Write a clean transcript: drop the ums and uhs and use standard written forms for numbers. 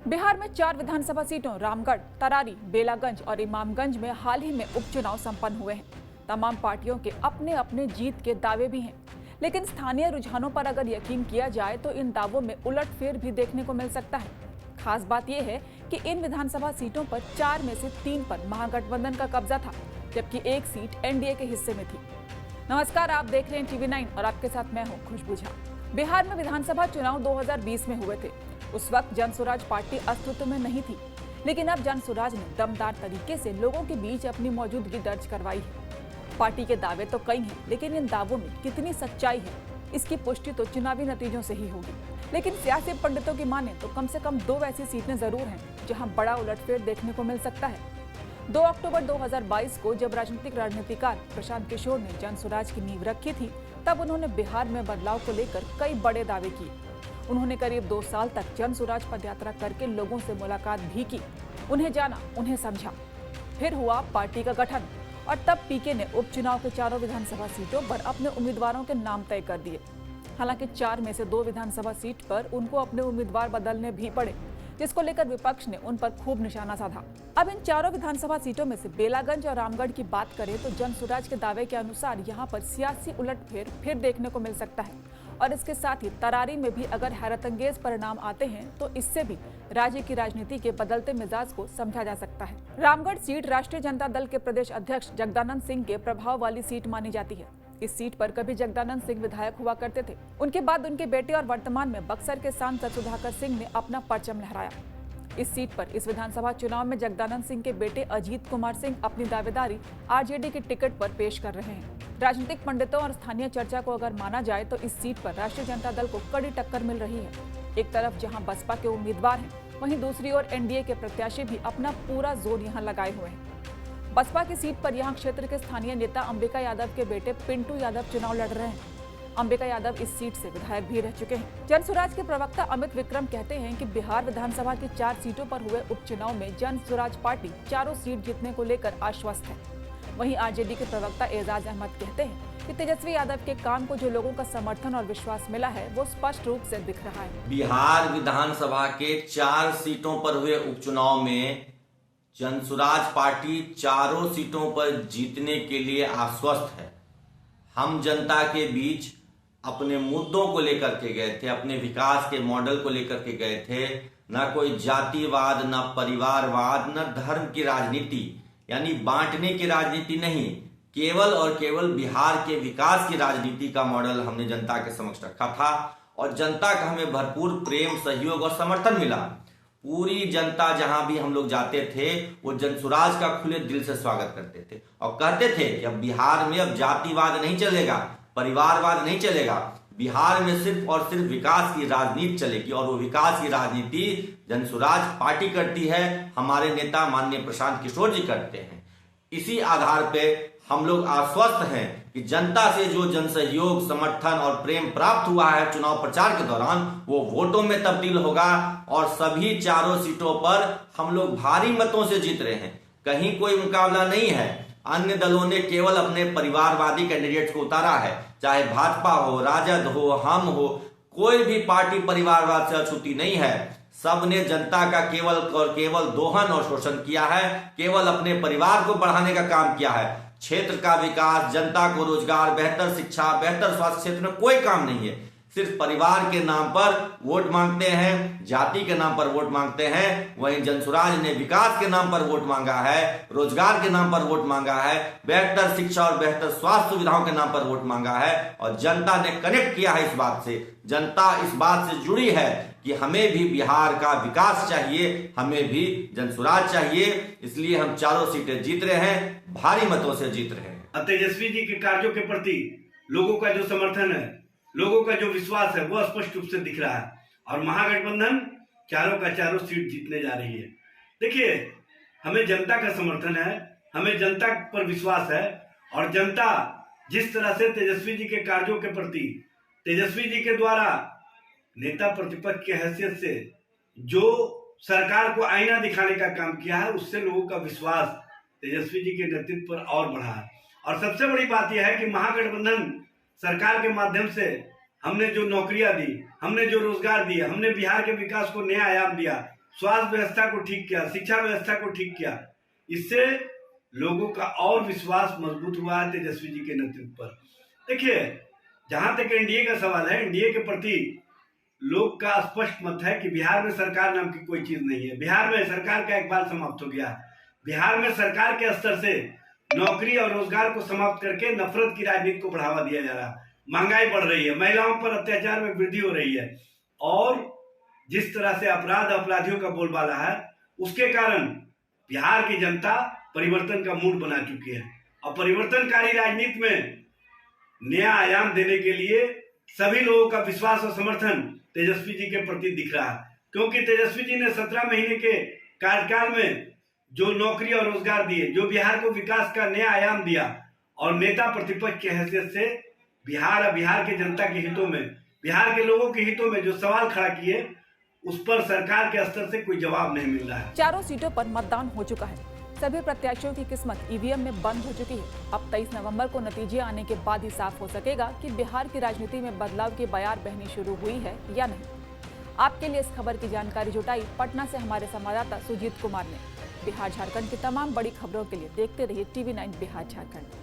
बिहार में 4 विधानसभा सीटों रामगढ़, तरारी, बेलागंज और इमामगंज में हाल ही में उपचुनाव संपन्न हुए हैं। तमाम पार्टियों के अपने अपने जीत के दावे भी हैं, लेकिन स्थानीय रुझानों पर अगर यकीन किया जाए तो इन दावों में उलटफेर भी देखने को मिल सकता है। खास बात यह है कि इन विधानसभा सीटों पर 4 में से 3 पर महागठबंधन का कब्जा था, जबकि एक सीट एनडीए के हिस्से में थी। नमस्कार, आप देख रहे हैं टीवी 9 और आपके साथ मैं हूं खुशबू झा। बिहार में विधानसभा चुनाव 2020 में हुए थे। उस वक्त जनसुराज पार्टी अस्तित्व में नहीं थी, लेकिन अब जनसुराज ने दमदार तरीके से लोगों के बीच अपनी मौजूदगी दर्ज करवाई है। पार्टी के दावे तो कई हैं, लेकिन इन दावों में कितनी सच्चाई है, इसकी पुष्टि तो चुनावी नतीजों से ही होगी। लेकिन सियासी पंडितों की माने तो कम से कम 2 ऐसी सीटें जरूर हैं जहां बड़ा उलटफेर देखने को मिल सकता है। 2 अक्टूबर 2022 को जब राजनीतिक रणनीतिकार प्रशांत किशोर ने जनसुराज की नींव रखी थी, तब उन्होंने बिहार में बदलाव को लेकर कई बड़े दावे किए। उन्होंने करीब 2 साल तक जनसुराज पदयात्रा करके लोगों से मुलाकात भी की, उन्हें जाना, उन्हें समझा। फिर हुआ पार्टी का गठन और तब पीके ने उपचुनाव के 4 विधानसभा सीटों पर अपने उम्मीदवारों के नाम तय कर दिए। हालांकि 4 में से 2 विधानसभा सीट पर उनको अपने उम्मीदवार बदलने भी पड़े, जिसको लेकर विपक्ष ने उन पर खूब निशाना साधा। अब इन 4 विधानसभा सीटों में से बेलागंज और रामगढ़ की बात करें तो जनसुराज के दावे के अनुसार यहाँ पर सियासी उलटफेर फिर देखने को मिल सकता है। और इसके साथ ही तरारी में भी अगर हैरतअंगेज परिणाम आते हैं तो इससे भी राज्य की राजनीति के बदलते मिजाज को समझा जा सकता है। रामगढ़ सीट राष्ट्रीय जनता दल के प्रदेश अध्यक्ष जगदानंद सिंह के प्रभाव वाली सीट मानी जाती है। इस सीट पर कभी जगदानंद सिंह विधायक हुआ करते थे। उनके बाद उनके बेटे और वर्तमान में बक्सर के सांसद सुधाकर सिंह ने अपना परचम लहराया। इस सीट पर इस विधानसभा चुनाव में जगदानंद सिंह के बेटे अजीत कुमार सिंह अपनी दावेदारी आरजेडी के टिकट पर पेश कर रहे हैं। राजनीतिक पंडितों और स्थानीय चर्चा को अगर माना जाए तो इस सीट पर राष्ट्रीय जनता दल को कड़ी टक्कर मिल रही है। एक तरफ जहां बसपा के उम्मीदवार हैं, वहीं दूसरी ओर एनडीए के प्रत्याशी भी अपना पूरा जोर यहां लगाए हुए हैं। बसपा की सीट पर यहां क्षेत्र के स्थानीय नेता अंबिका यादव के बेटे पिंटू यादव चुनाव लड़ रहे हैं। अंबिका यादव इस सीट से विधायक भी रह चुके हैं। जनसुराज के प्रवक्ता अमित विक्रम कहते हैं कि बिहार विधानसभा की 4 सीटों पर हुए उपचुनाव में जनसुराज पार्टी 4 सीट जीतने को लेकर आश्वस्त है। वहीं आरजेडी के प्रवक्ता एजाज अहमद कहते हैं कि तेजस्वी यादव के काम को जो लोगों का समर्थन और विश्वास मिला है, वो स्पष्ट रूप से दिख रहा है। बिहार विधानसभा के 4 सीटों पर हुए उपचुनाव में जनसुराज पार्टी 4 सीटों पर जीतने के लिए आश्वस्त है। हम जनता के बीच अपने मुद्दों को लेकर के गए थे, अपने विकास के मॉडल को लेकर के गए थे। न कोई जातिवाद, न परिवारवाद, न धर्म की राजनीति यानी बांटने की राजनीति नहीं, केवल और केवल बिहार के विकास की राजनीति का मॉडल हमने जनता के समक्ष रखा था और जनता का हमें भरपूर प्रेम, सहयोग और समर्थन मिला। पूरी जनता जहां भी हम लोग जाते थे वो जनसुराज का खुले दिल से स्वागत करते थे और कहते थे कि अब बिहार में अब जातिवाद नहीं चलेगा, परिवारवाद नहीं चलेगा, बिहार में सिर्फ और सिर्फ विकास की राजनीति चलेगी और वो विकास की राजनीति जनसुराज पार्टी करती है, हमारे नेता माननीय प्रशांत किशोर जी करते हैं। इसी आधार पे हम लोग आश्वस्त हैं कि जनता से जो जनसहयोग, समर्थन और प्रेम प्राप्त हुआ है चुनाव प्रचार के दौरान, वो वोटों में तब्दील होगा और सभी 4 सीटों पर हम लोग भारी मतों से जीत रहे हैं। कहीं कोई मुकाबला नहीं है। अन्य दलों ने केवल अपने परिवारवादी कैंडिडेट्स को उतारा है, चाहे भाजपा हो, राजद हो, हम हो, कोई भी पार्टी परिवारवाद से अछूती नहीं है। सब ने जनता का केवल और केवल दोहन और शोषण किया है, केवल अपने परिवार को बढ़ाने का काम किया है। क्षेत्र का विकास, जनता को रोजगार, बेहतर शिक्षा, बेहतर स्वास्थ्य क्षेत्र में कोई काम नहीं है। सिर्फ परिवार के नाम पर वोट मांगते हैं, जाति के नाम पर वोट मांगते हैं। वहीं जनसुराज ने विकास के नाम पर वोट मांगा है, रोजगार के नाम पर वोट मांगा है, बेहतर शिक्षा और बेहतर स्वास्थ्य सुविधाओं के नाम पर वोट मांगा है और जनता ने कनेक्ट किया है इस बात से। जनता इस बात से जुड़ी है कि हमें भी बिहार का विकास चाहिए, हमें भी जनसुराज चाहिए। इसलिए हम 4 सीटें जीत रहे हैं, भारी मतों से जीत रहे हैं। तेजस्वी जी के कार्यों के प्रति लोगों का जो समर्थन है, लोगों का जो विश्वास है, वो स्पष्ट रूप से दिख रहा है और महागठबंधन 4 का 4 सीट जीतने जा रही है। देखिए, हमें जनता का समर्थन है, हमें जनता पर विश्वास है और जनता जिस तरह से तेजस्वी जी के कार्यों के प्रति, तेजस्वी जी के द्वारा नेता प्रतिपक्ष की हैसियत से जो सरकार को आईना दिखाने का काम किया है, उससे लोगों का विश्वास तेजस्वी जी के नेतृत्व पर और बढ़ा है। और सबसे बड़ी बात यह है कि महागठबंधन सरकार के माध्यम से हमने जो नौकरियां दी, हमने जो रोजगार दिया, हमने बिहार के विकास को नया आयाम दिया, स्वास्थ्य व्यवस्था को ठीक किया, शिक्षा व्यवस्था को ठीक किया। इससे लोगों का और विश्वास मजबूत हुआ है तेजस्वी जी के नेतृत्व पर। देखिए, जहां तक एनडीए का सवाल है, एनडीए के प्रति लोग का स्पष्ट मत है कि बिहार में सरकार नाम की कोई चीज नहीं है। बिहार में सरकार का इकबाल समाप्त हो गया। बिहार में सरकार के स्तर से नौकरी और रोजगार को समाप्त करके नफरत की राजनीति को बढ़ावा दिया जा रहा। महंगाई बढ़ रही है, महिलाओं पर अत्याचार में वृद्धि हो रही है, और जिस तरह से अपराधियों का बोलबाला है, उसके कारण बिहार की जनता परिवर्तन का मूड बना चुकी है। और परिवर्तनकारी राजनीति में नया आयाम देने के लिए सभी लोगों का विश्वास और समर्थन तेजस्वी जी के प्रति दिख रहा है, क्योंकि तेजस्वी जी ने 17 महीने के कार्यकाल में जो नौकरी और रोजगार दिए, जो बिहार को विकास का नया आयाम दिया, और नेता प्रतिपक्ष की हैसियत से बिहार के जनता के हितों में, बिहार के लोगों के हितों में जो सवाल खड़ा किए, उस पर सरकार के स्तर से कोई जवाब नहीं मिल रहा है। चारों सीटों पर मतदान हो चुका है। सभी प्रत्याशियों की किस्मत ईवीएम में बंद हो चुकी है। अब 23 नवंबर को नतीजे आने के बाद ही साफ हो सकेगा कि बिहार की राजनीति में बदलाव की बयार बहनी शुरू हुई है या नहीं। आपके लिए इस खबर की जानकारी जुटाई पटना से हमारे संवाददाता सुजीत कुमार ने। बिहार झारखंड की तमाम बड़ी खबरों के लिए देखते रहिए TV9 बिहार झारखंड।